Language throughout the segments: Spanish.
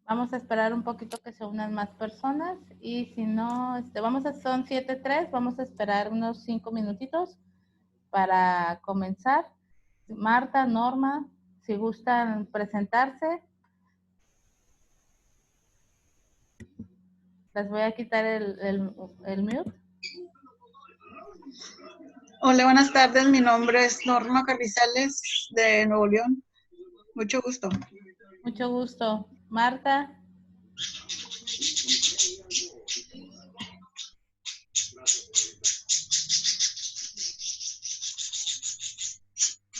Vamos a esperar un poquito que se unan más personas y si no, son 7:03, vamos a esperar unos 5 minutitos para comenzar. Marta, Norma, si gustan presentarse, les voy a quitar el mute. Hola, buenas tardes. Mi nombre es Norma Carrizales de Nuevo León. Mucho gusto. Mucho gusto. Marta.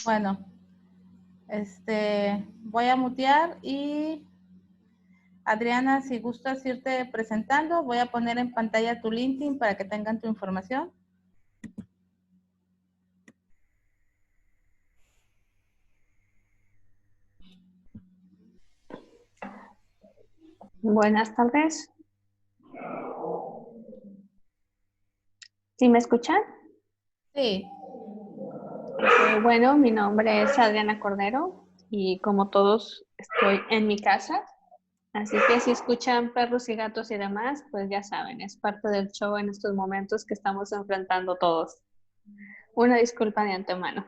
Bueno, voy a mutear y Adriana, si gustas irte presentando, voy a poner en pantalla tu LinkedIn para que tengan tu información. Buenas tardes. ¿Sí me escuchan? Sí. Bueno, mi nombre es Adriana Cordero y como todos estoy en mi casa, así que si escuchan perros y gatos y demás, pues ya saben, es parte del show en estos momentos que estamos enfrentando todos. Una disculpa de antemano.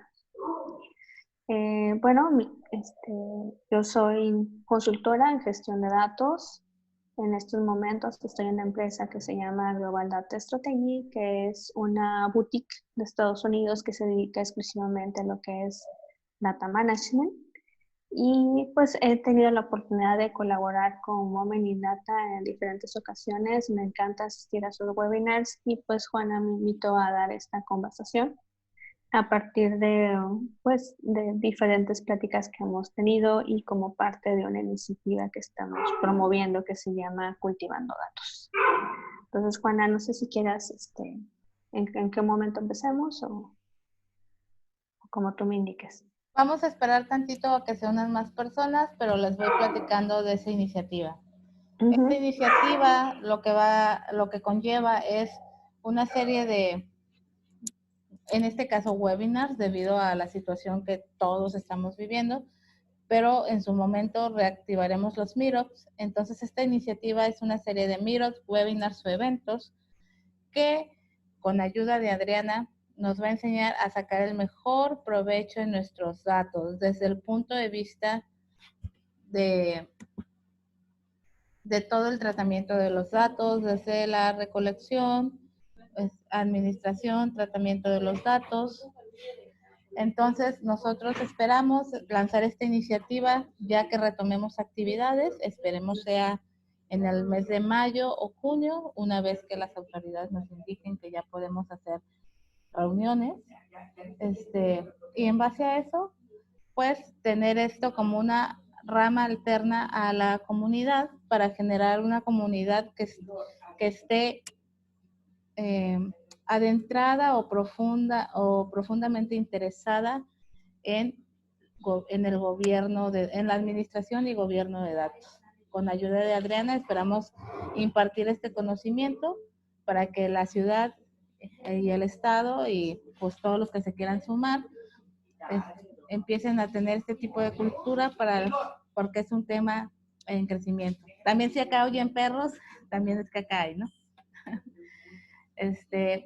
Bueno, yo soy consultora en gestión de datos. En estos momentos estoy en una empresa que se llama Global Data Strategy, que es una boutique de Estados Unidos que se dedica exclusivamente a lo que es data management. Y pues he tenido la oportunidad de colaborar con Women in Data en diferentes ocasiones. Me encanta asistir a sus webinars y pues Juana me invitó a dar esta conversación a partir de, pues, de diferentes pláticas que hemos tenido y como parte de una iniciativa que estamos promoviendo que se llama Cultivando Datos. Entonces, Juana, no sé si quieras, en qué momento empecemos o como tú me indiques. Vamos a esperar tantito a que se unan más personas, pero les voy platicando de esa iniciativa. Esta iniciativa lo que conlleva es una serie de, en este caso, webinars, debido a la situación que todos estamos viviendo, pero en su momento reactivaremos los meetups. Entonces, esta iniciativa es una serie de meetups, webinars o eventos que, con ayuda de Adriana, nos va a enseñar a sacar el mejor provecho de nuestros datos desde el punto de vista de todo el tratamiento de los datos, desde la recolección, administración, tratamiento de los datos. Entonces, nosotros esperamos lanzar esta iniciativa ya que retomemos actividades, esperemos sea en el mes de mayo o junio, una vez que las autoridades nos indiquen que ya podemos hacer reuniones. Y en base a eso, pues tener esto como una rama alterna a la comunidad para generar una comunidad que esté adentrada o profundamente interesada en el gobierno, en la administración y gobierno de datos. Con ayuda de Adriana esperamos impartir este conocimiento para que la ciudad y el estado y pues todos los que se quieran sumar empiecen a tener este tipo de cultura porque es un tema en crecimiento. También si acá oyen perros, también es que acá hay, ¿no?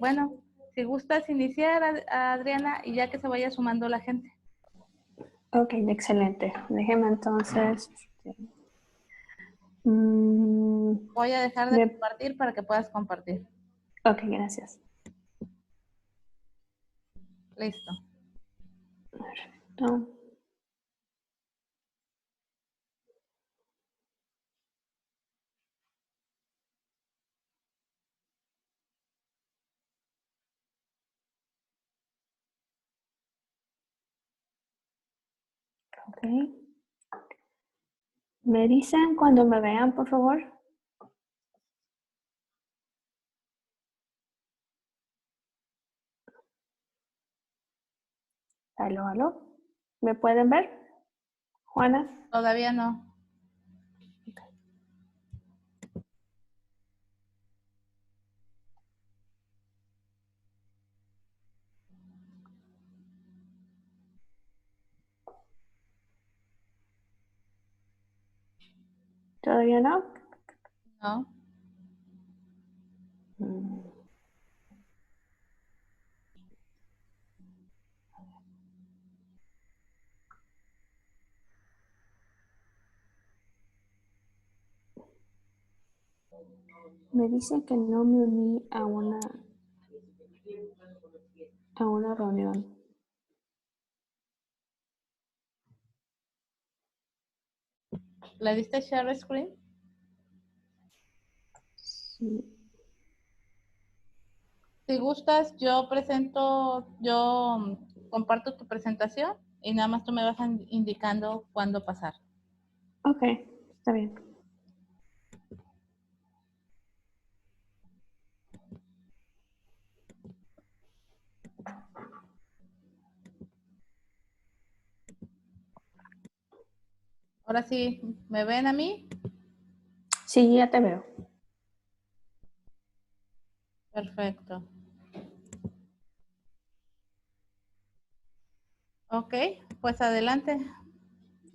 Bueno, si gustas iniciar, Adriana, y ya que se vaya sumando la gente. Ok, excelente. Déjeme entonces. Voy a dejar de compartir para que puedas compartir. Ok, gracias. Listo. Perfecto. Ok. ¿Me dicen cuando me vean, por favor? Aló, aló. ¿Me pueden ver? Juana. Todavía no. ¿Todavía no? No. Me dice que no me uní a una reunión. ¿Le diste share screen? Sí. Si gustas, yo comparto tu presentación y nada más tú me vas indicando cuándo pasar. Ok, está bien. Ahora sí, ¿me ven a mí? Sí, ya te veo. Perfecto. Ok, pues adelante.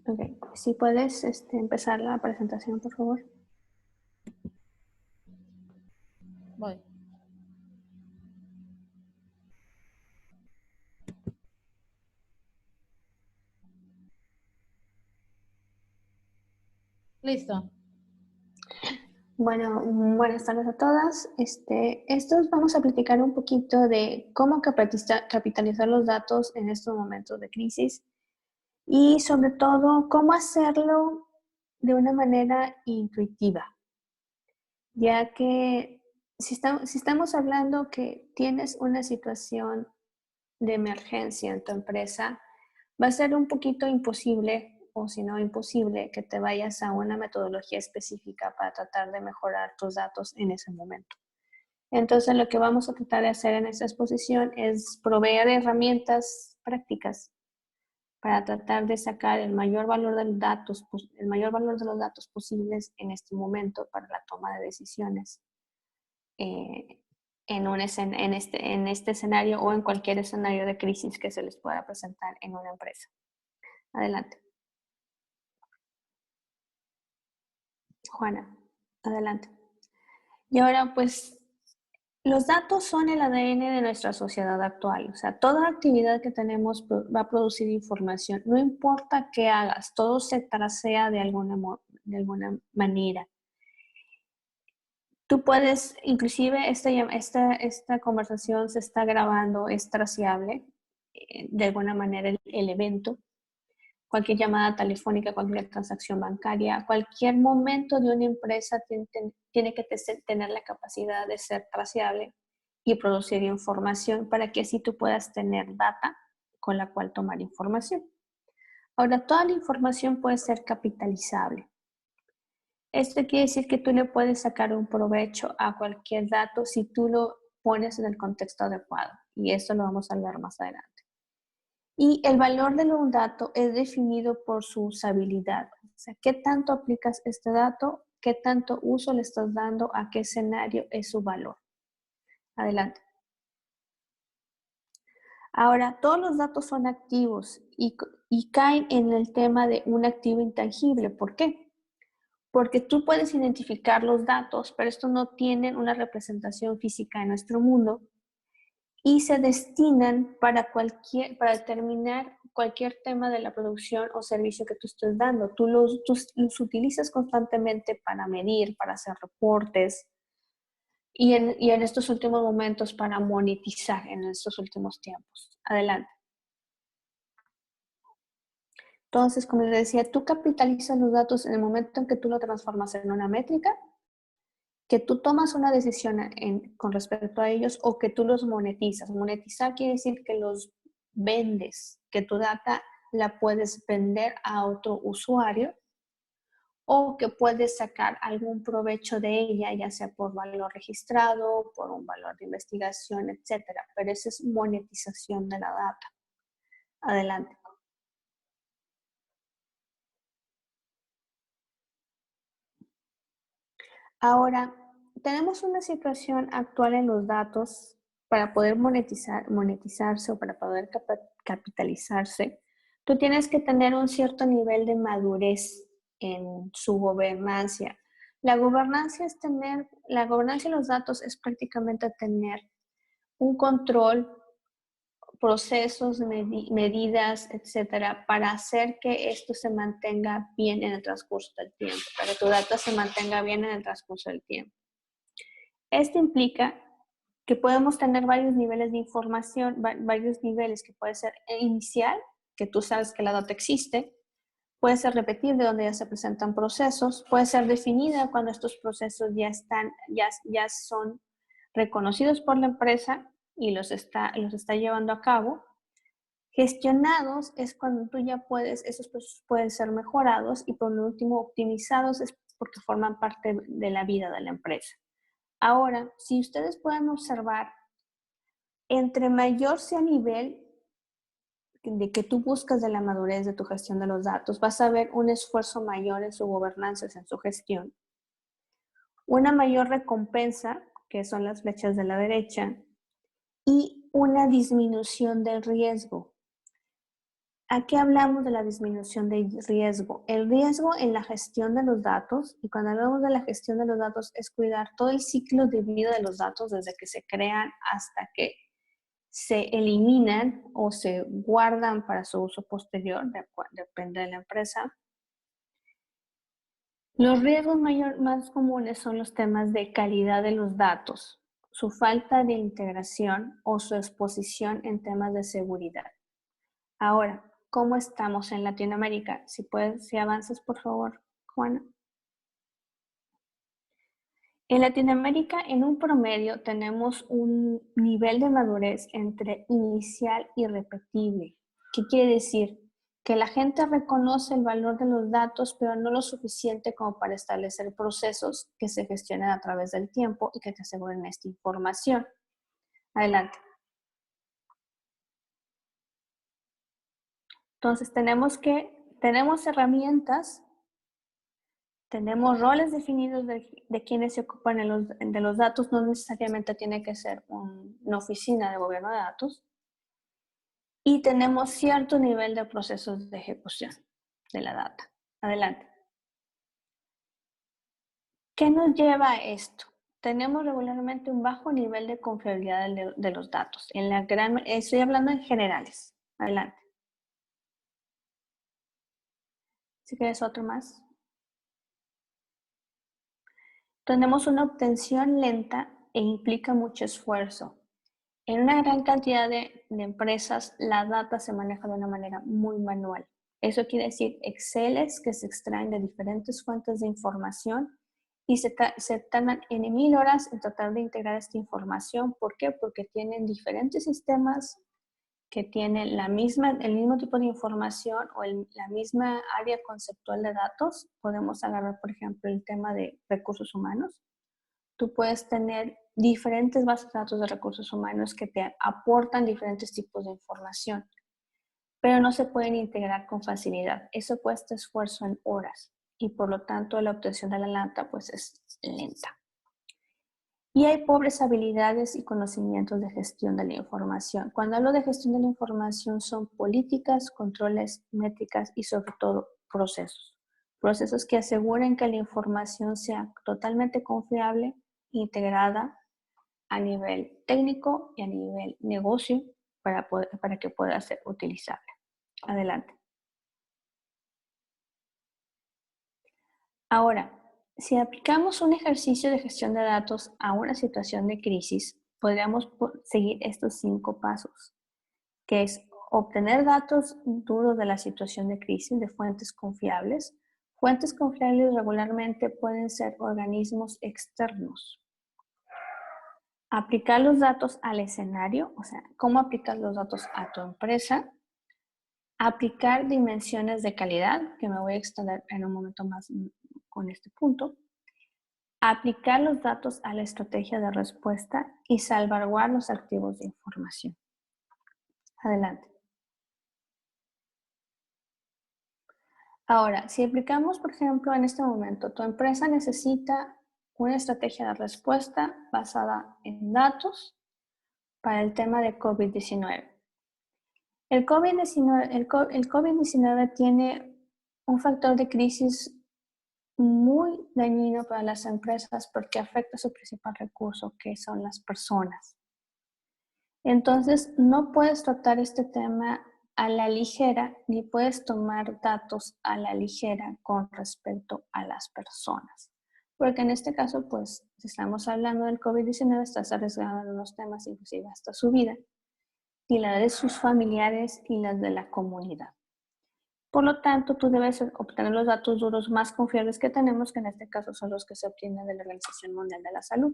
Ok, si puedes empezar la presentación, por favor. Voy. Listo. Bueno, buenas tardes a todas. Estos vamos a platicar un poquito de cómo capitalizar los datos en estos momentos de crisis y sobre todo cómo hacerlo de una manera intuitiva, ya que si estamos hablando que tienes una situación de emergencia en tu empresa, va a ser un poquito imposible, o si no imposible, que te vayas a una metodología específica para tratar de mejorar tus datos en ese momento. Entonces, lo que vamos a tratar de hacer en esta exposición es proveer herramientas prácticas para tratar de sacar el mayor valor de los datos posibles en este momento para la toma de decisiones en este escenario o en cualquier escenario de crisis que se les pueda presentar en una empresa. Adelante. Juana, adelante. Y ahora, pues, los datos son el ADN de nuestra sociedad actual. O sea, toda actividad que tenemos va a producir información. No importa qué hagas, todo se tracea de alguna manera. Tú puedes, inclusive esta conversación se está grabando, es traceable de alguna manera el evento. Cualquier llamada telefónica, cualquier transacción bancaria, cualquier momento de una empresa tiene que tener la capacidad de ser traceable y producir información para que así tú puedas tener data con la cual tomar información. Ahora, toda la información puede ser capitalizable. Esto quiere decir que tú le puedes sacar un provecho a cualquier dato si tú lo pones en el contexto adecuado. Y esto lo vamos a hablar más adelante. Y el valor de un dato es definido por su usabilidad. O sea, ¿qué tanto aplicas este dato? ¿Qué tanto uso le estás dando? ¿A qué escenario es su valor? Adelante. Ahora, todos los datos son activos y caen en el tema de un activo intangible. ¿Por qué? Porque tú puedes identificar los datos, pero estos no tienen una representación física en nuestro mundo y se destinan para determinar cualquier tema de la producción o servicio que tú estés dando. Tú los utilizas constantemente para medir, para hacer reportes y en estos últimos momentos para monetizar en estos últimos tiempos. Adelante. Entonces, como les decía, tú capitalizas los datos en el momento en que tú lo transformas en una métrica, que tú tomas una decisión con respecto a ellos o que tú los monetizas. Monetizar quiere decir que los vendes, que tu data la puedes vender a otro usuario o que puedes sacar algún provecho de ella, ya sea por valor registrado, por un valor de investigación, etcétera. Pero esa es monetización de la data. Adelante. Ahora, tenemos una situación actual en los datos para poder monetizarse o para poder capitalizarse. Tú tienes que tener un cierto nivel de madurez en su gobernanza. La gobernanza de los datos es prácticamente tener un control, procesos, medidas, etcétera, para hacer que esto se mantenga bien en el transcurso del tiempo, para que tu data se mantenga bien en el transcurso del tiempo. Esto implica que podemos tener varios niveles de información, varios niveles, que puede ser inicial, que tú sabes que la data existe, puede ser repetible, donde ya se presentan procesos, puede ser definida cuando estos procesos ya son reconocidos por la empresa y los está llevando a cabo. Gestionados es cuando tú ya esos procesos pueden ser mejorados, y por último optimizados es porque forman parte de la vida de la empresa. Ahora, si ustedes pueden observar, entre mayor sea el nivel de que tú buscas de la madurez de tu gestión de los datos, vas a ver un esfuerzo mayor en su gobernanza, en su gestión, una mayor recompensa, que son las flechas de la derecha, y una disminución del riesgo. Aquí hablamos de la disminución del riesgo. El riesgo en la gestión de los datos, y cuando hablamos de la gestión de los datos, es cuidar todo el ciclo de vida de los datos, desde que se crean hasta que se eliminan o se guardan para su uso posterior, depende de la empresa. Los riesgos más comunes son los temas de calidad de los datos, su falta de integración o su exposición en temas de seguridad. Ahora, ¿cómo estamos en Latinoamérica? Si avanzas, por favor, Juana. En Latinoamérica, en un promedio, tenemos un nivel de madurez entre inicial y repetible. ¿Qué quiere decir? Que la gente reconoce el valor de los datos, pero no lo suficiente como para establecer procesos que se gestionen a través del tiempo y que te aseguren esta información. Adelante. Entonces, tenemos herramientas, tenemos roles definidos de quienes se ocupan de los datos. No necesariamente tiene que ser una oficina de gobierno de datos. Y tenemos cierto nivel de procesos de ejecución de la data. Adelante. ¿Qué nos lleva a esto? Tenemos regularmente un bajo nivel de confiabilidad de los datos. Estoy hablando en generales. Adelante. Si quieres otro más. Tenemos una obtención lenta e implica mucho esfuerzo. En una gran cantidad de empresas, la data se maneja de una manera muy manual. Eso quiere decir Exceles que se extraen de diferentes fuentes de información y se tardan en 1000 horas en tratar de integrar esta información. ¿Por qué? Porque tienen diferentes sistemas que tienen el mismo tipo de información o la misma área conceptual de datos. Podemos agarrar, por ejemplo, el tema de recursos humanos. Tú puedes tener diferentes bases de datos de recursos humanos que te aportan diferentes tipos de información, pero no se pueden integrar con facilidad. Eso cuesta esfuerzo en horas y por lo tanto la obtención de la data pues es lenta. Y hay pobres habilidades y conocimientos de gestión de la información. Cuando hablo de gestión de la información son políticas, controles, métricas y sobre todo procesos. Procesos que aseguren que la información sea totalmente confiable, integrada a nivel técnico y a nivel negocio para que pueda ser utilizable. Adelante. Ahora, si aplicamos un ejercicio de gestión de datos a una situación de crisis, podríamos seguir estos 5 pasos, que es obtener datos duros de la situación de crisis de fuentes confiables. Fuentes confiables regularmente pueden ser organismos externos. Aplicar los datos al escenario, o sea, cómo aplicar los datos a tu empresa. Aplicar dimensiones de calidad, que me voy a extender en un momento más con este punto. Aplicar los datos a la estrategia de respuesta y salvaguardar los archivos de información. Adelante. Ahora, si aplicamos, por ejemplo, en este momento, tu empresa necesita una estrategia de respuesta basada en datos para el tema de COVID-19. El COVID-19 tiene un factor de crisis muy dañino para las empresas porque afecta su principal recurso, que son las personas. Entonces, no puedes tratar este tema a la ligera, ni puedes tomar datos a la ligera con respecto a las personas. Porque en este caso, pues, si estamos hablando del COVID-19, estás arriesgando en unos temas, inclusive hasta su vida, y la de sus familiares y las de la comunidad. Por lo tanto, tú debes obtener los datos duros más confiables que tenemos, que en este caso son los que se obtienen de la Organización Mundial de la Salud,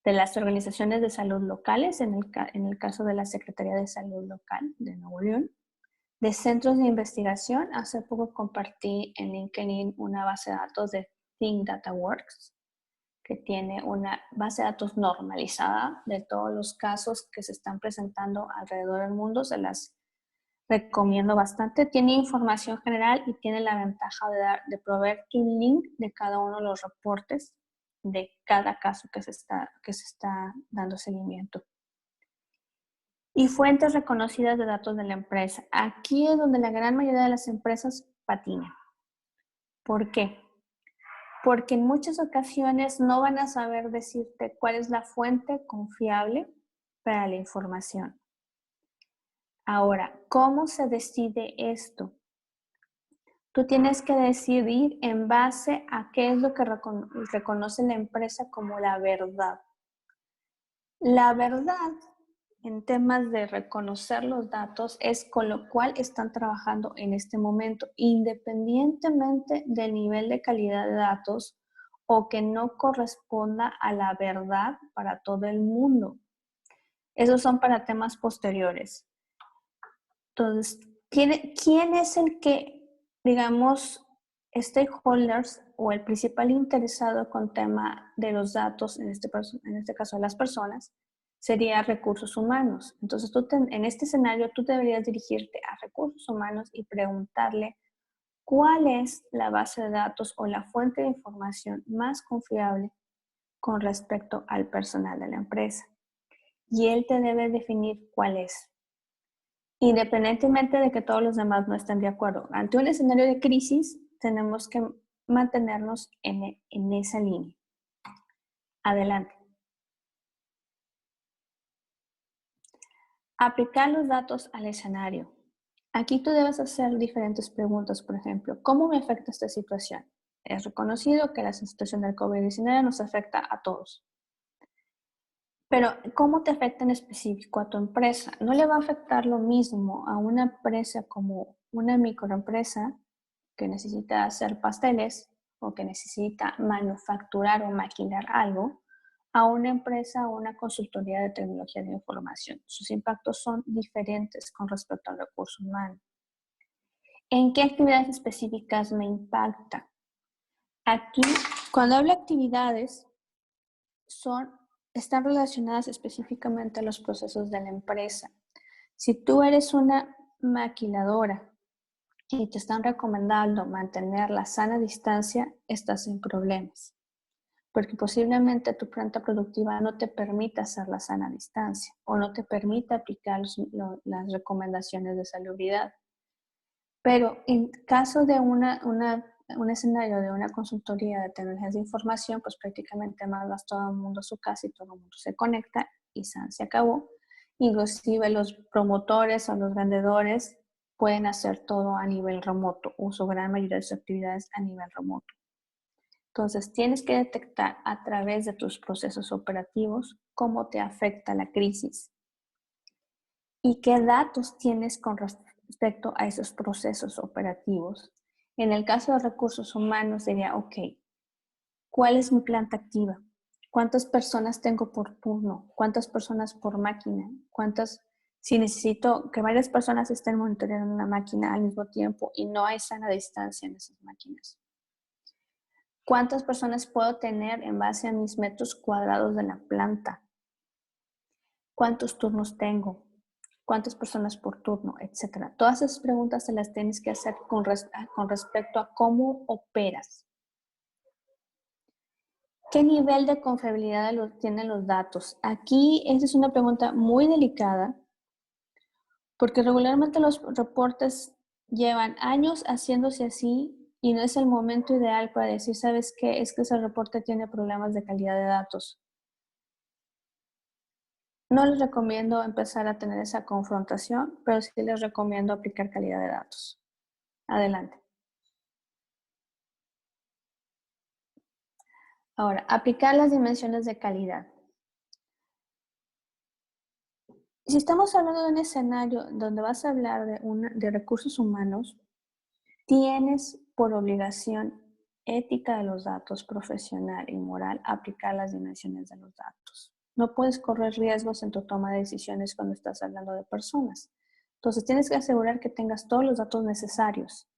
de las organizaciones de salud locales, en el caso de la Secretaría de Salud Local de Nuevo León, de centros de investigación. Hace poco compartí en LinkedIn una base de datos de Think Data Works, que tiene una base de datos normalizada de todos los casos que se están presentando alrededor del mundo. Se las recomiendo bastante. Tiene información general y tiene la ventaja de proveerte un link de cada uno de los reportes de cada caso que se está dando seguimiento. Y fuentes reconocidas de datos de la empresa. Aquí es donde la gran mayoría de las empresas patinan. ¿Por qué? Porque en muchas ocasiones no van a saber decirte cuál es la fuente confiable para la información. Ahora, ¿cómo se decide esto? Tú tienes que decidir en base a qué es lo que reconoce la empresa como la verdad. La verdad en temas de reconocer los datos es con lo cual están trabajando en este momento, independientemente del nivel de calidad de datos o que no corresponda a la verdad para todo el mundo. Esos son para temas posteriores. Entonces, ¿quién es el que, digamos, stakeholders o el principal interesado con tema de los datos, en este caso de las personas, sería recursos humanos? Entonces, en este escenario, tú deberías dirigirte a recursos humanos y preguntarle cuál es la base de datos o la fuente de información más confiable con respecto al personal de la empresa. Y él te debe definir cuál es, independientemente de que todos los demás no estén de acuerdo. Ante un escenario de crisis, tenemos que mantenernos en esa línea. Adelante. Aplicar los datos al escenario. Aquí tú debes hacer diferentes preguntas, por ejemplo, ¿cómo me afecta esta situación? Es reconocido que la situación del COVID-19 nos afecta a todos. Pero, ¿cómo te afecta en específico a tu empresa? No le va a afectar lo mismo a una empresa como una microempresa que necesita hacer pasteles o que necesita manufacturar o maquilar algo, a una empresa o una consultoría de tecnología de información. Sus impactos son diferentes con respecto al recurso humano. ¿En qué actividades específicas me impacta? Aquí, cuando hablo de actividades, están relacionadas específicamente a los procesos de la empresa. Si tú eres una maquiladora y te están recomendando mantener la sana distancia, estás sin problemas, porque posiblemente tu planta productiva no te permita hacer la sana distancia o no te permita aplicar las recomendaciones de salubridad. Pero en caso de un escenario de una consultoría de tecnologías de información, pues prácticamente mandas todo el mundo a su casa y todo el mundo se conecta y se acabó. Inclusive los promotores o los vendedores pueden hacer todo a nivel remoto o su gran mayoría de sus actividades a nivel remoto. Entonces, tienes que detectar a través de tus procesos operativos cómo te afecta la crisis y qué datos tienes con respecto a esos procesos operativos. En el caso de recursos humanos sería, ok, ¿cuál es mi planta activa? ¿Cuántas personas tengo por turno? ¿Cuántas personas por máquina? Si necesito que varias personas estén monitoreando una máquina al mismo tiempo y no hay sana distancia en esas máquinas? ¿Cuántas personas puedo tener en base a mis metros cuadrados de la planta? ¿Cuántos turnos tengo? ¿Cuántas personas por turno? Etcétera. Todas esas preguntas se las tienes que hacer con respecto a cómo operas. ¿Qué nivel de confiabilidad tienen los datos? Aquí esa es una pregunta muy delicada porque regularmente los reportes llevan años haciéndose así y no es el momento ideal para decir, ¿sabes qué? Es que ese reporte tiene problemas de calidad de datos. No les recomiendo empezar a tener esa confrontación, pero sí les recomiendo aplicar calidad de datos. Adelante. Ahora, aplicar las dimensiones de calidad. Si estamos hablando de un escenario donde vas a hablar de recursos humanos, tienes por obligación ética de los datos, profesional y moral, aplicar las dimensiones de los datos. No puedes correr riesgos en tu toma de decisiones cuando estás hablando de personas. Entonces, tienes que asegurar que tengas todos los datos necesarios.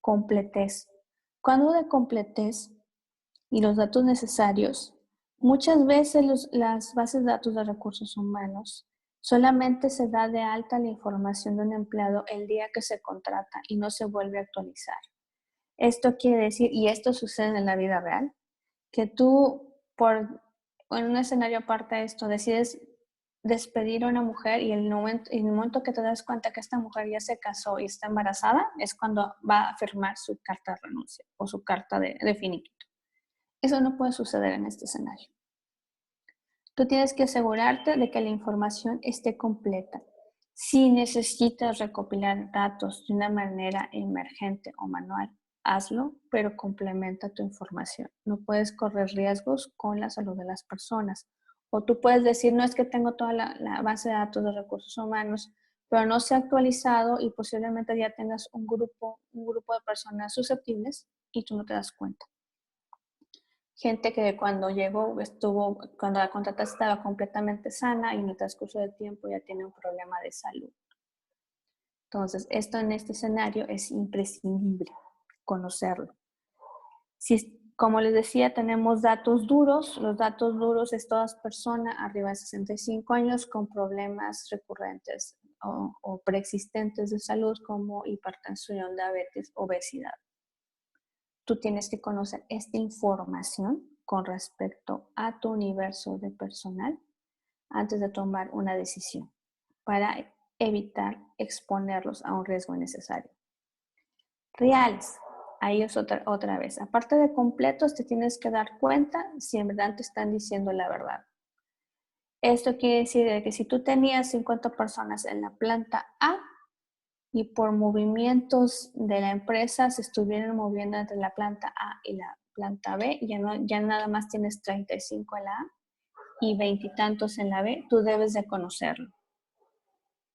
Completez. Cuando de completez y los datos necesarios, muchas veces las bases de datos de recursos humanos solamente se da de alta la información de un empleado el día que se contrata y no se vuelve a actualizar. Esto quiere decir, y esto sucede en la vida real, que tú, en un escenario aparte de esto, decides despedir a una mujer y en el momento que te das cuenta que esta mujer ya se casó y está embarazada, es cuando va a firmar su carta de renuncia o su carta de finiquito. Eso no puede suceder en este escenario. Tú tienes que asegurarte de que la información esté completa. Si necesitas recopilar datos de una manera emergente o manual, hazlo, pero complementa tu información. No puedes correr riesgos con la salud de las personas. O tú puedes decir, no es que tengo toda la base de datos de recursos humanos, pero no se ha actualizado y posiblemente ya tengas un grupo de personas susceptibles y tú no te das cuenta. Gente que cuando llegó, cuando la contrataste estaba completamente sana y en el transcurso del tiempo ya tiene un problema de salud. Entonces, esto en este escenario es imprescindible conocerlo. Como les decía, tenemos datos duros. Los datos duros es toda persona arriba de 65 años con problemas recurrentes o preexistentes de salud como hipertensión, diabetes, obesidad. Tú tienes que conocer esta información con respecto a tu universo de personal antes de tomar una decisión para evitar exponerlos a un riesgo innecesario. Reales. Ahí es otra vez. Aparte de completos, te tienes que dar cuenta si en verdad te están diciendo la verdad. Esto quiere decir que si tú tenías 50 personas en la planta A, y por movimientos de la empresa se estuvieron moviendo entre la planta A y la planta B, ya nada más tienes 35 en la A y 20 y tantos en la B, tú debes de conocerlo.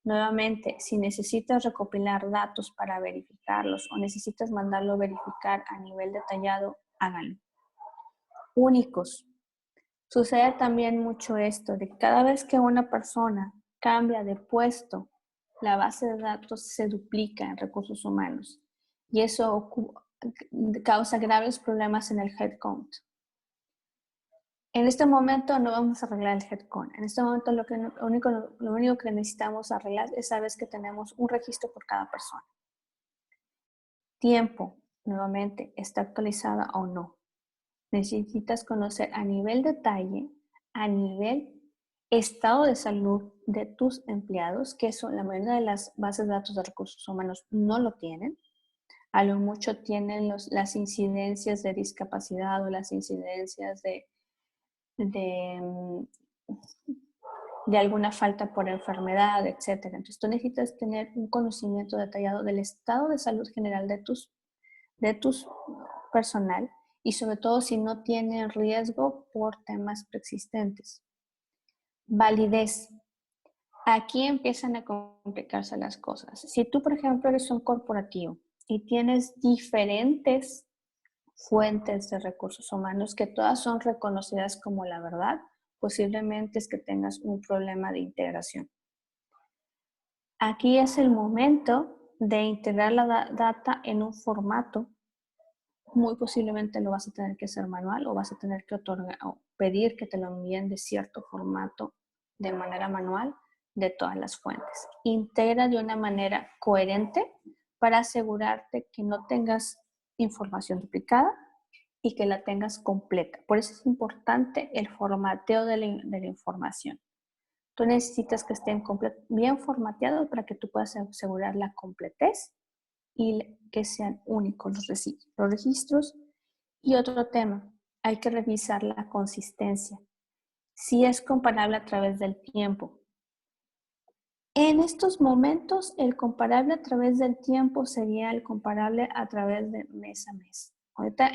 Nuevamente, si necesitas recopilar datos para verificarlos o necesitas mandarlo a verificar a nivel detallado, háganlo. Únicos. Sucede también mucho esto, de cada vez que una persona cambia de puesto, la base de datos se duplica en recursos humanos y eso causa graves problemas en el headcount. En este momento no vamos a arreglar el headcount. En este momento lo único que necesitamos arreglar es saber que tenemos un registro por cada persona. Tiempo, nuevamente, ¿está actualizada o no? Necesitas conocer a nivel detalle, a nivel estado de salud de tus empleados, que eso la mayoría de las bases de datos de recursos humanos no lo tienen. A lo mucho tienen las incidencias de discapacidad o las incidencias de alguna falta por enfermedad, etc. Entonces tú necesitas tener un conocimiento detallado del estado de salud general de tus personal y sobre todo si no tienen riesgo por temas preexistentes. Validez. Aquí empiezan a complicarse las cosas. Si tú, por ejemplo, eres un corporativo y tienes diferentes fuentes de recursos humanos que todas son reconocidas como la verdad, posiblemente es que tengas un problema de integración. Aquí es el momento de integrar la data en un formato. Muy posiblemente lo vas a tener que hacer manual o vas a tener que otorgar o pedir que te lo envíen de cierto formato de manera manual de todas las fuentes. Integra de una manera coherente para asegurarte que no tengas información duplicada y que la tengas completa. Por eso es importante el formateo de la información. Tú necesitas que estén bien formateados para que tú puedas asegurar la completez y que sean únicos los registros. Y otro tema, hay que revisar la consistencia, si es comparable a través del tiempo. En estos momentos, el comparable a través del tiempo sería el comparable a través de mes a mes. Ahorita,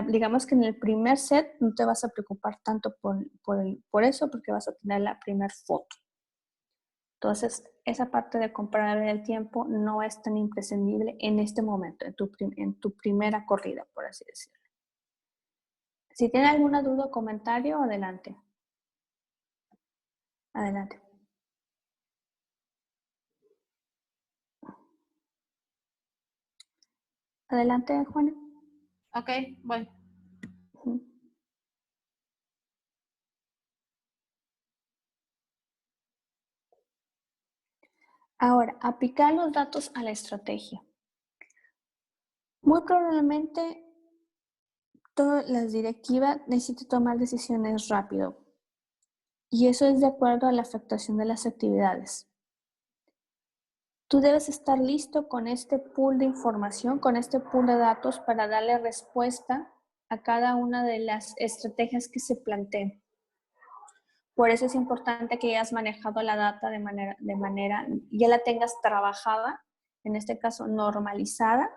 digamos que en el primer set no te vas a preocupar tanto por eso, porque vas a tener la primera foto. Entonces, esa parte de comparable del tiempo no es tan imprescindible en este momento, en tu primera corrida, por así decirlo. Si tiene alguna duda o comentario, adelante. Adelante. Adelante, Juana. Ok, voy. Ahora, aplicar los datos a la estrategia. Muy probablemente todas las directivas necesitan tomar decisiones rápido. Y eso es de acuerdo a la afectación de las actividades. Tú debes estar listo con este pool de información, con este pool de datos para darle respuesta a cada una de las estrategias que se planteen. Por eso es importante que hayas manejado la data de manera, ya la tengas trabajada, en este caso normalizada,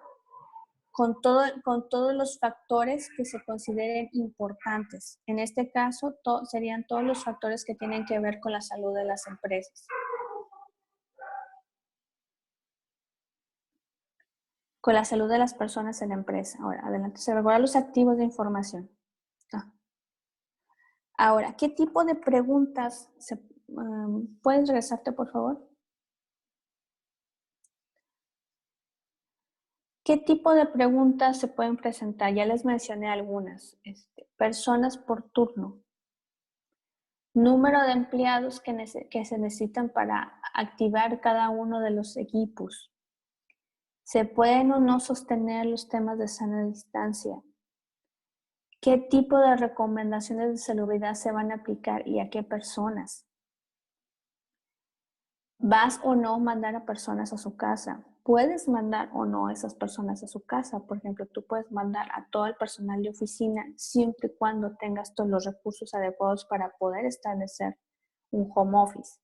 con todos los factores que se consideren importantes. En este caso, serían todos los factores que tienen que ver con la salud de las empresas. Con la salud de las personas en la empresa. Ahora, adelante. Se regulan los activos de información. Ahora, ¿qué tipo de preguntas puedes regresarte, por favor? ¿Qué tipo de preguntas se pueden presentar? Ya les mencioné algunas. Personas por turno. Número de empleados que se necesitan para activar cada uno de los equipos. ¿Se pueden o no sostener los temas de sana distancia? ¿Qué tipo de recomendaciones de salubridad se van a aplicar y a qué personas? ¿Vas o no mandar a personas a su casa? ¿Puedes mandar o no a esas personas a su casa? Por ejemplo, tú puedes mandar a todo el personal de oficina siempre y cuando tengas todos los recursos adecuados para poder establecer un home office.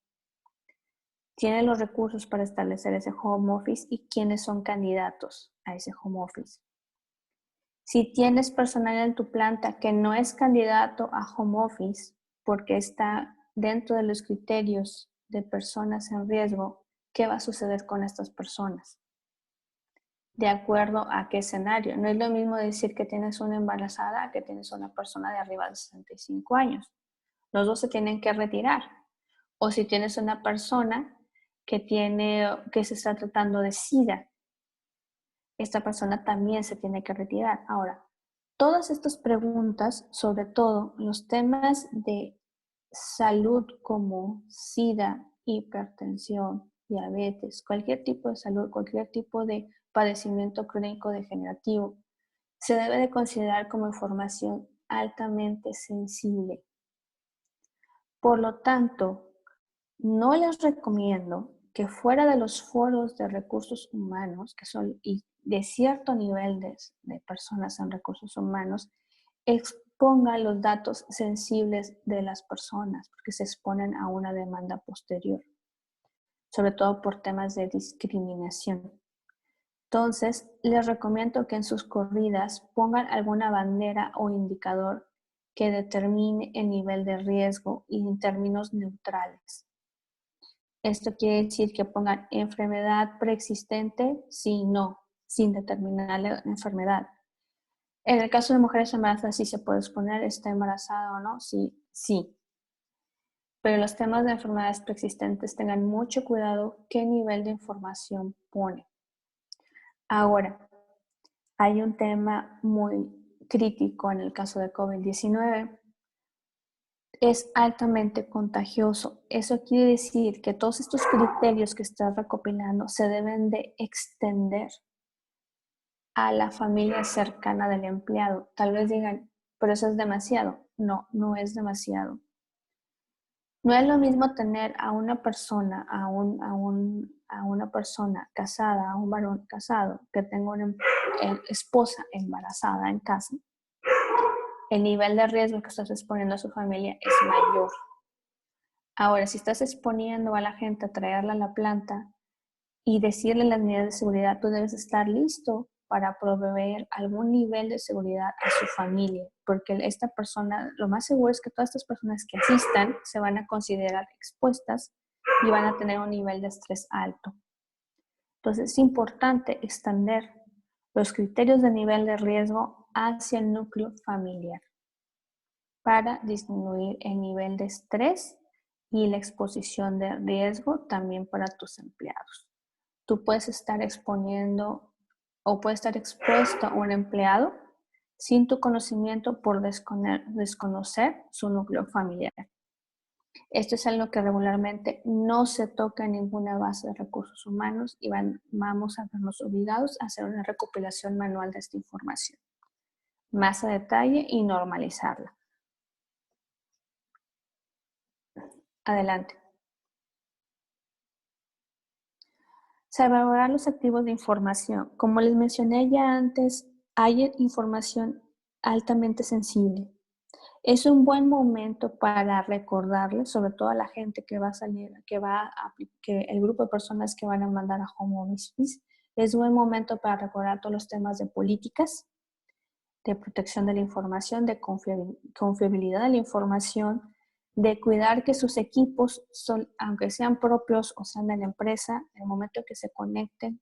¿Tienes los recursos para establecer ese home office y quiénes son candidatos a ese home office? Si tienes personal en tu planta que no es candidato a home office porque está dentro de los criterios de personas en riesgo, ¿qué va a suceder con estas personas? ¿De acuerdo a qué escenario? No es lo mismo decir que tienes una embarazada que tienes una persona de arriba de 65 años. Los dos se tienen que retirar. O si tienes una persona que se está tratando de SIDA, esta persona también se tiene que retirar. Ahora, todas estas preguntas, sobre todo los temas de salud como SIDA, hipertensión, diabetes, cualquier tipo de salud, cualquier tipo de padecimiento crónico degenerativo, se debe de considerar como información altamente sensible. Por lo tanto, no les recomiendo que fuera de los foros de recursos humanos, que son de cierto nivel de personas en recursos humanos, expongan los datos sensibles de las personas, porque se exponen a una demanda posterior, sobre todo por temas de discriminación. Entonces, les recomiendo que en sus corridas pongan alguna bandera o indicador que determine el nivel de riesgo y en términos neutrales. Esto quiere decir que pongan enfermedad preexistente, sí, no, sin determinar la enfermedad. En el caso de mujeres embarazadas sí se puede exponer, ¿está embarazada o no? Sí, sí. Pero los temas de enfermedades preexistentes tengan mucho cuidado qué nivel de información pone. Ahora, hay un tema muy crítico en el caso de COVID-19. Es altamente contagioso. Eso quiere decir que todos estos criterios que estás recopilando se deben de extender a la familia cercana del empleado. Tal vez digan, pero eso es demasiado. No, no es demasiado. No es lo mismo tener a una persona, a una persona casada, a un varón casado, que tenga una esposa embarazada en casa. El nivel de riesgo que estás exponiendo a su familia es mayor. Ahora, si estás exponiendo a la gente a traerla a la planta y decirle las medidas de seguridad, tú debes estar listo para proveer algún nivel de seguridad a su familia, porque esta persona, lo más seguro es que todas estas personas que asistan se van a considerar expuestas y van a tener un nivel de estrés alto. Entonces es importante extender los criterios de nivel de riesgo hacia el núcleo familiar para disminuir el nivel de estrés y la exposición de riesgo también para tus empleados. Tú puedes estar exponiendo o puede estar expuesto a un empleado sin tu conocimiento por desconocer su núcleo familiar. Esto es algo que regularmente no se toca en ninguna base de recursos humanos y vamos a vernos obligados a hacer una recopilación manual de esta información, más a detalle y normalizarla. Adelante. Salvaguardar los activos de información. Como les mencioné ya antes, hay información altamente sensible. Es un buen momento para recordarles, sobre todo a la gente que va a salir, que el grupo de personas que van a mandar a home office, es un buen momento para recordar todos los temas de políticas, de protección de la información, de confiabilidad de la información, de cuidar que sus equipos, aunque sean propios o sean de la empresa, en el momento que se conecten,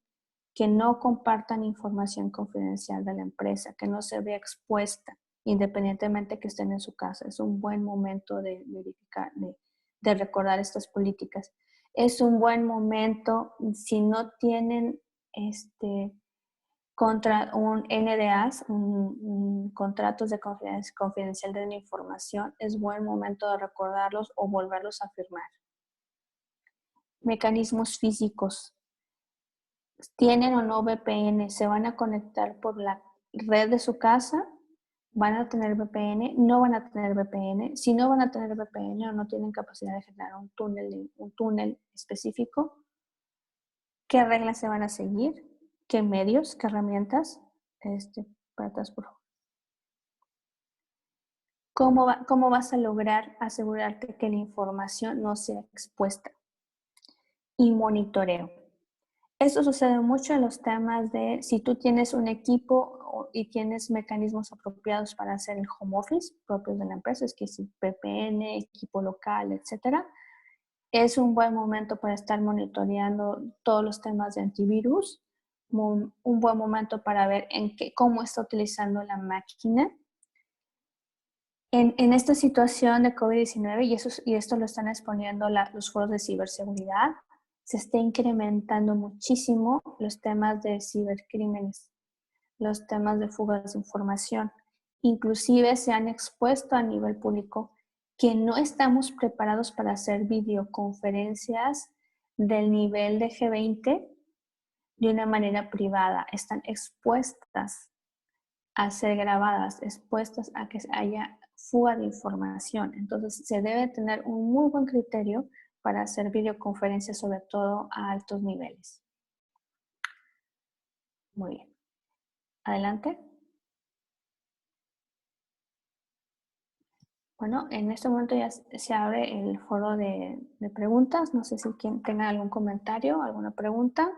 que no compartan información confidencial de la empresa, que no se vea expuesta, independientemente que estén en su casa. Es un buen momento de verificar, de recordar estas políticas. Es un buen momento, si no tienen contra un NDAs, contratos de confidencial de la información, es buen momento de recordarlos o volverlos a firmar. Mecanismos físicos. ¿Tienen o no VPN? ¿Se van a conectar por la red de su casa? ¿Van a tener VPN? ¿No van a tener VPN? Si no van a tener VPN o no tienen capacidad de generar un túnel específico, ¿qué reglas se van a seguir? ¿Qué medios? ¿Qué herramientas? Para atrás, por favor. ¿Cómo vas a lograr asegurarte que la información no sea expuesta? Y monitoreo. Esto sucede mucho en los temas de si tú tienes un equipo y tienes mecanismos apropiados para hacer el home office propios de la empresa, es que si VPN, equipo local, etcétera, es un buen momento para estar monitoreando todos los temas de antivirus, un buen momento para ver cómo está utilizando la máquina. En esta situación de COVID-19, y esto lo están exponiendo los foros de ciberseguridad, se está incrementando muchísimo los temas de cibercrímenes, los temas de fugas de información. Inclusive se han expuesto a nivel público que no estamos preparados para hacer videoconferencias del nivel de G20 de una manera privada. Están expuestas a ser grabadas, expuestas a que haya fuga de información. Entonces se debe tener un muy buen criterio para hacer videoconferencias, sobre todo a altos niveles. Muy bien. Adelante. Bueno, en este momento ya se abre el foro de preguntas. No sé si quien tenga algún comentario, alguna pregunta.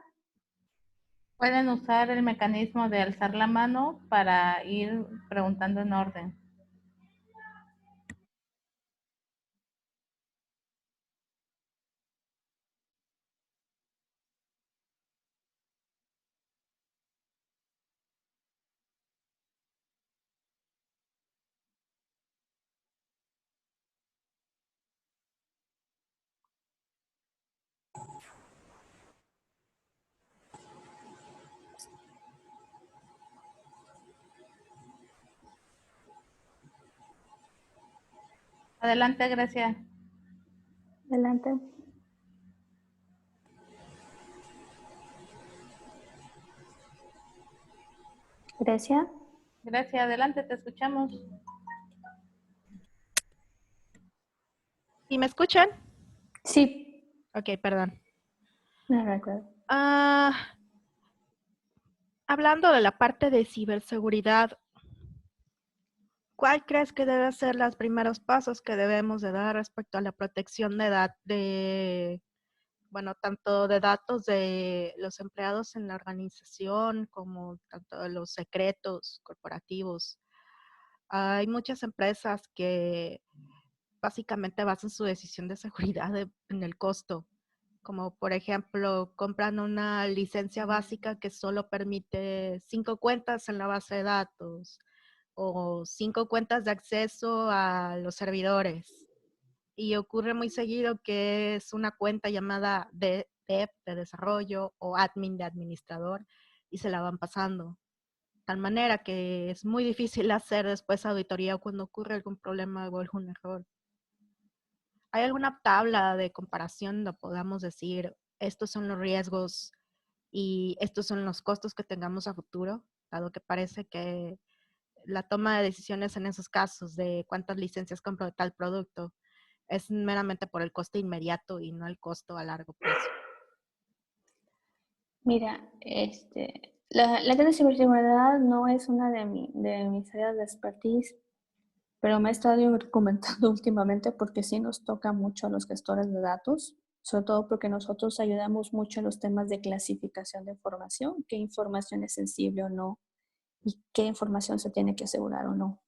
Pueden usar el mecanismo de alzar la mano para ir preguntando en orden. Adelante, Grecia. Adelante. Grecia. Grecia, adelante, te escuchamos. ¿Y me escuchan? Sí. Ok, perdón. No recuerdo. Hablando de la parte de ciberseguridad, ¿cuál crees que deben ser los primeros pasos que debemos de dar respecto a la protección bueno, tanto de datos de los empleados en la organización como tanto de los secretos corporativos? Hay muchas empresas que básicamente basan su decisión de seguridad en el costo, como por ejemplo compran una licencia básica que solo permite 5 cuentas en la base de datos o 5 cuentas de acceso a los servidores. Y ocurre muy seguido que es una cuenta llamada dev de desarrollo o admin de administrador y se la van pasando. De tal manera que es muy difícil hacer después auditoría cuando ocurre algún problema o algún error. ¿Hay alguna tabla de comparación donde podamos decir estos son los riesgos y estos son los costos que tengamos a futuro? Dado que parece que la toma de decisiones en esos casos de cuántas licencias compro de tal producto es meramente por el costo inmediato y no el costo a largo plazo. Mira, la área de ciberseguridad no es una de mis áreas de expertise, pero me he estado comentando últimamente porque sí nos toca mucho a los gestores de datos, sobre todo porque nosotros ayudamos mucho en los temas de clasificación de información, qué información es sensible o no y qué información se tiene que asegurar o no.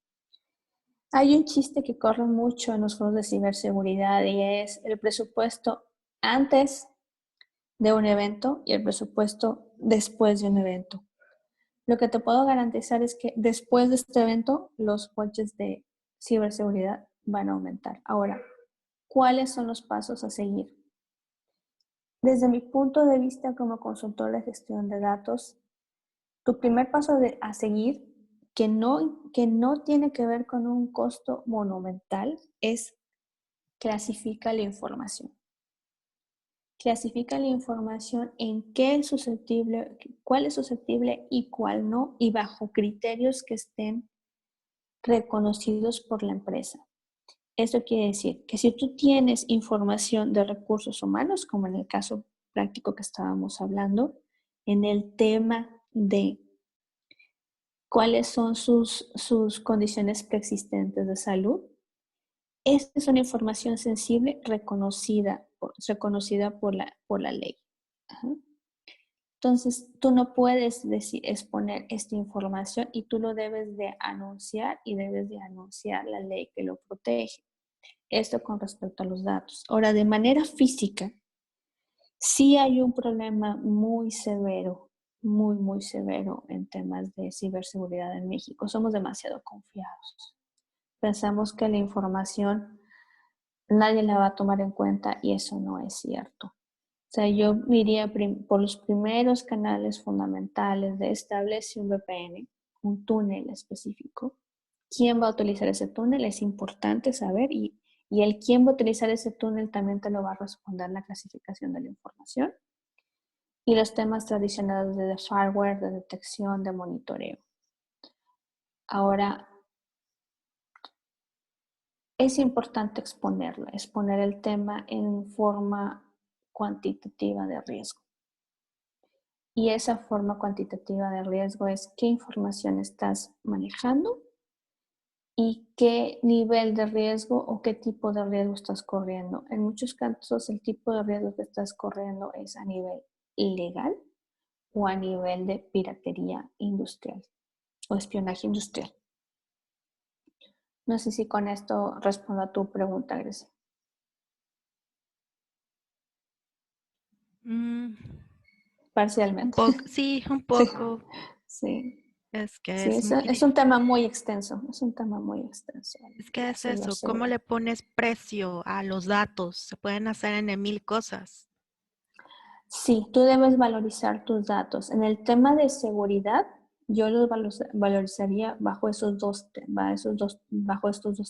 Hay un chiste que corre mucho en los foros de ciberseguridad y es el presupuesto antes de un evento y el presupuesto después de un evento. Lo que te puedo garantizar es que después de este evento, los budgets de ciberseguridad van a aumentar. Ahora, ¿cuáles son los pasos a seguir? Desde mi punto de vista como consultor de gestión de datos, tu primer paso a seguir, que no tiene que ver con un costo monumental, es clasifica la información. Clasifica la información en qué es susceptible, cuál es susceptible y cuál no, y bajo criterios que estén reconocidos por la empresa. Esto quiere decir que si tú tienes información de recursos humanos, como en el caso práctico que estábamos hablando, en el tema de cuáles son sus condiciones preexistentes de salud, esta es una información sensible reconocida por la ley. Ajá. Entonces, tú no puedes exponer esta información y tú lo debes de anunciar y debes de anunciar la ley que lo protege. Esto con respecto a los datos. Ahora, de manera física, sí hay un problema muy severo, muy severo en temas de ciberseguridad en México. Somos demasiado confiados. Pensamos que la información nadie la va a tomar en cuenta y eso no es cierto. O sea, yo iría por los primeros canales fundamentales de establecer un VPN, un túnel específico. ¿Quién va a utilizar ese túnel? Es importante saber y el quién va a utilizar ese túnel también te lo va a responder la clasificación de la información. Y los temas tradicionales de hardware, de detección, de monitoreo. Ahora, es importante exponer el tema en forma cuantitativa de riesgo. Y esa forma cuantitativa de riesgo es qué información estás manejando y qué nivel de riesgo o qué tipo de riesgo estás corriendo. En muchos casos el tipo de riesgo que estás corriendo es a nivel legal o a nivel de piratería industrial o espionaje industrial. No sé si con esto respondo a tu pregunta, Grecia. Parcialmente. Sí, un poco. Sí. Es que Sí, es es un tema muy extenso. Es un tema muy extenso. Es que es eso, ¿cómo le pones precio a los datos? Se pueden hacer en 1000 cosas. Sí, tú debes valorizar tus datos. En el tema de seguridad, yo los valorizaría bajo estos dos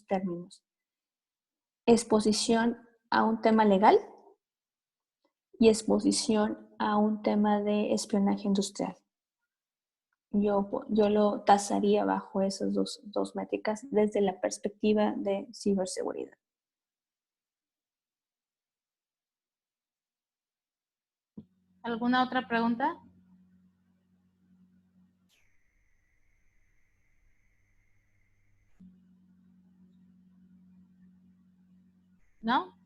términos. Exposición a un tema legal y exposición a un tema de espionaje industrial. Yo lo tasaría bajo esas dos métricas desde la perspectiva de ciberseguridad. ¿Alguna otra pregunta? ¿No?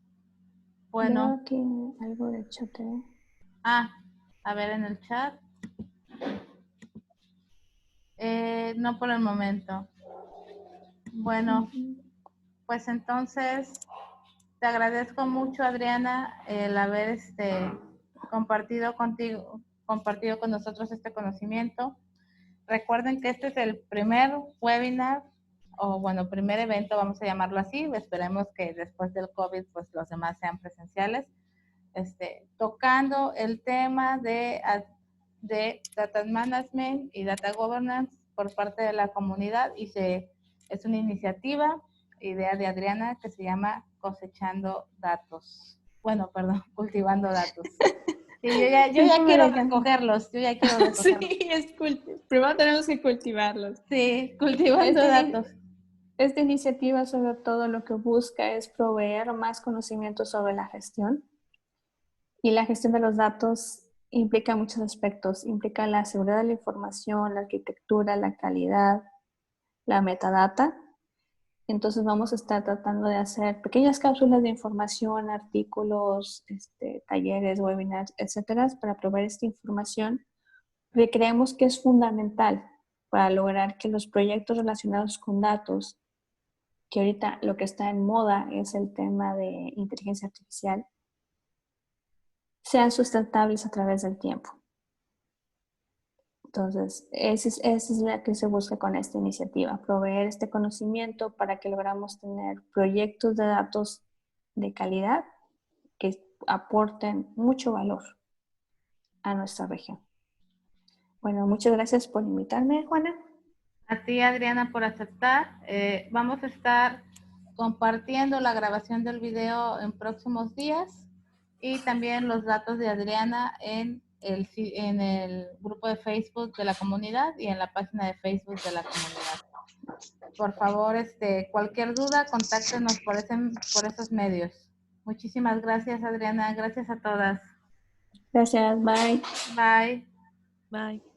Bueno. Veo que algo de chateo. A ver en el chat. No por el momento. Bueno, pues entonces te agradezco mucho, Adriana, el haber compartido con nosotros este conocimiento. Recuerden que este es el primer webinar, o bueno, primer evento, vamos a llamarlo así. Esperemos que después del COVID, pues los demás sean presenciales. Tocando el tema de Data Management y Data Governance por parte de la comunidad, y es una iniciativa, idea de Adriana, que se llama Cosechando Datos. Bueno, perdón, Cultivando Datos. Sí, yo ya quiero recogerlos, Sí, primero tenemos que cultivarlos. Sí, cultivando datos. Esta iniciativa sobre todo lo que busca es proveer más conocimiento sobre la gestión. Y la gestión de los datos implica muchos aspectos. Implica la seguridad de la información, la arquitectura, la calidad, la metadata. Entonces vamos a estar tratando de hacer pequeñas cápsulas de información, artículos, talleres, webinars, etcétera, para proveer esta información, porque creemos que es fundamental para lograr que los proyectos relacionados con datos, que ahorita lo que está en moda es el tema de inteligencia artificial, sean sustentables a través del tiempo. Entonces, esa es la que se busca con esta iniciativa, proveer este conocimiento para que logramos tener proyectos de datos de calidad que aporten mucho valor a nuestra región. Bueno, muchas gracias por invitarme, Juana. A ti, Adriana, por aceptar. Vamos a estar compartiendo la grabación del video en próximos días, y también los datos de Adriana en el grupo de Facebook de la comunidad y en la página de Facebook de la comunidad. Por favor, cualquier duda, contáctenos por esos medios. Muchísimas gracias, Adriana. Gracias a todas. Gracias, bye. Bye. Bye.